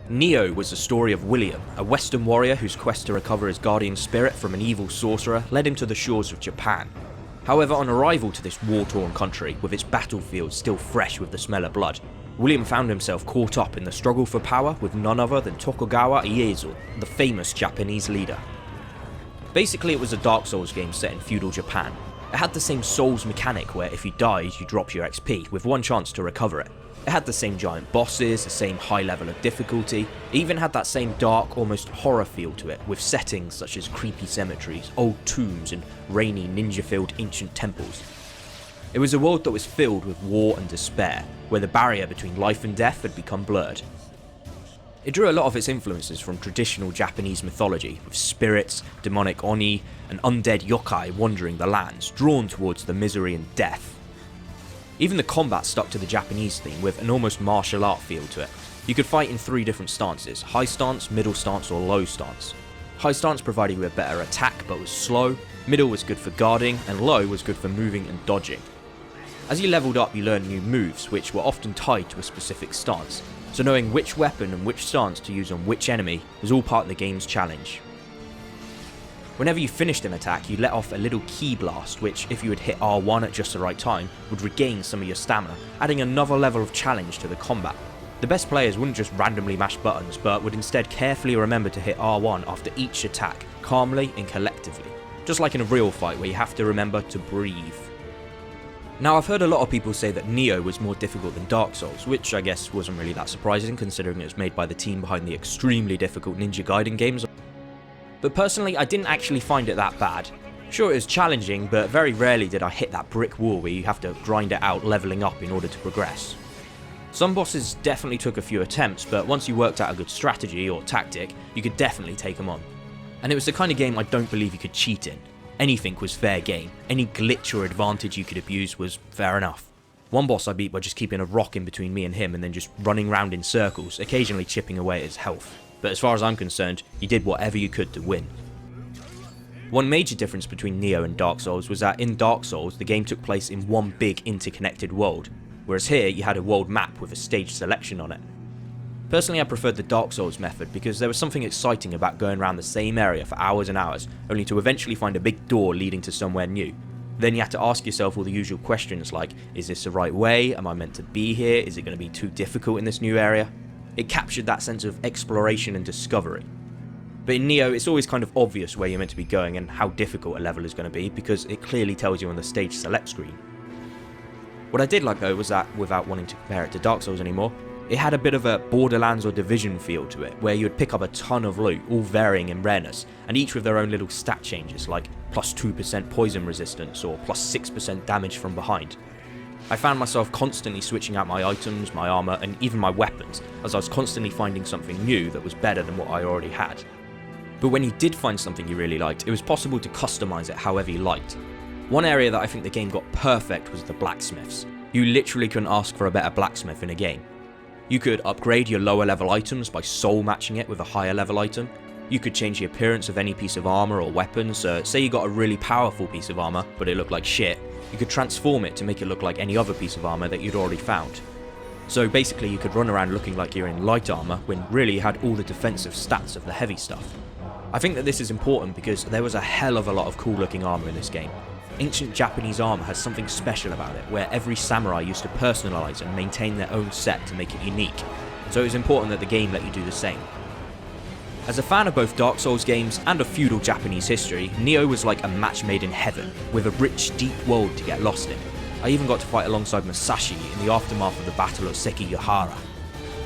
Nioh was the story of William, a Western warrior whose quest to recover his guardian spirit from an evil sorcerer led him to the shores of Japan. However, on arrival to this war-torn country, with its battlefields still fresh with the smell of blood, William found himself caught up in the struggle for power with none other than Tokugawa Ieyasu, the famous Japanese leader. Basically, it was a Dark Souls game set in feudal Japan. It had the same Souls mechanic where if you died, you dropped your XP, with one chance to recover it. It had the same giant bosses, the same high level of difficulty, it even had that same dark, almost horror feel to it, with settings such as creepy cemeteries, old tombs and rainy ninja-filled ancient temples. It was a world that was filled with war and despair, where the barrier between life and death had become blurred. It drew a lot of its influences from traditional Japanese mythology, with spirits, demonic oni, and undead yokai wandering the lands, drawn towards the misery and death. Even the combat stuck to the Japanese theme with an almost martial art feel to it. You could fight in 3 different stances: high stance, middle stance or low stance. High stance provided you with better attack but was slow, middle was good for guarding, and low was good for moving and dodging. As you leveled up, you learned new moves, which were often tied to a specific stance, so knowing which weapon and which stance to use on which enemy was all part of the game's challenge. Whenever you finished an attack, you let off a little ki blast, which, if you had hit R1 at just the right time, would regain some of your stamina, adding another level of challenge to the combat. The best players wouldn't just randomly mash buttons, but would instead carefully remember to hit R1 after each attack, calmly and collectively, just like in a real fight where you have to remember to breathe. Now, I've heard a lot of people say that Nioh was more difficult than Dark Souls, which I guess wasn't really that surprising considering it was made by the team behind the extremely difficult Ninja Gaiden games. But personally, I didn't actually find it that bad. Sure, it was challenging, but very rarely did I hit that brick wall where you have to grind it out leveling up in order to progress. Some bosses definitely took a few attempts, but once you worked out a good strategy or tactic, you could definitely take them on. And it was the kind of game I don't believe you could cheat in. Anything was fair game. Any glitch or advantage you could abuse was fair enough. One boss I beat by just keeping a rock in between me and him and then just running around in circles, occasionally chipping away at his health. But as far as I'm concerned, you did whatever you could to win. One major difference between Nioh and Dark Souls was that in Dark Souls the game took place in one big interconnected world, whereas here you had a world map with a stage selection on it. Personally, I preferred the Dark Souls method because there was something exciting about going around the same area for hours and hours, only to eventually find a big door leading to somewhere new. Then you had to ask yourself all the usual questions like, is this the right way? Am I meant to be here? Is it going to be too difficult in this new area? It captured that sense of exploration and discovery. But in Nioh, it's always kind of obvious where you're meant to be going and how difficult a level is going to be because it clearly tells you on the stage select screen. What I did like though was that, without wanting to compare it to Dark Souls anymore, it had a bit of a Borderlands or Division feel to it, where you'd pick up a ton of loot, all varying in rareness, and each with their own little stat changes, like plus 2% poison resistance or plus 6% damage from behind. I found myself constantly switching out my items, my armor, and even my weapons, as I was constantly finding something new that was better than what I already had. But when you did find something you really liked, it was possible to customize it however you liked. One area that I think the game got perfect was the blacksmiths. You literally couldn't ask for a better blacksmith in a game. You could upgrade your lower level items by soul matching it with a higher level item. You could change the appearance of any piece of armor or weapon, so say you got a really powerful piece of armor, but it looked like shit, you could transform it to make it look like any other piece of armor that you'd already found. So basically you could run around looking like you're in light armor when really you had all the defensive stats of the heavy stuff. I think that this is important because there was a hell of a lot of cool looking armor in this game. Ancient Japanese armor has something special about it, where every samurai used to personalize and maintain their own set to make it unique, so it was important that the game let you do the same. As a fan of both Dark Souls games and of feudal Japanese history, Nioh was like a match made in heaven, with a rich, deep world to get lost in. I even got to fight alongside Mushashi in the aftermath of the Battle of Sekigahara.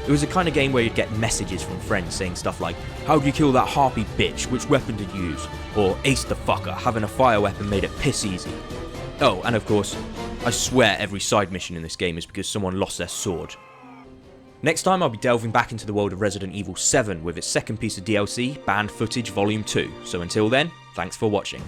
It was the kind of game where you'd get messages from friends saying stuff like, how'd you kill that harpy bitch, which weapon did you use? Or ace the fucker, having a fire weapon made it piss easy. Oh, and of course, I swear every side mission in this game is because someone lost their sword. Next time I'll be delving back into the world of Resident Evil 7 with its second piece of DLC, Banned Footage Volume 2, so until then, thanks for watching.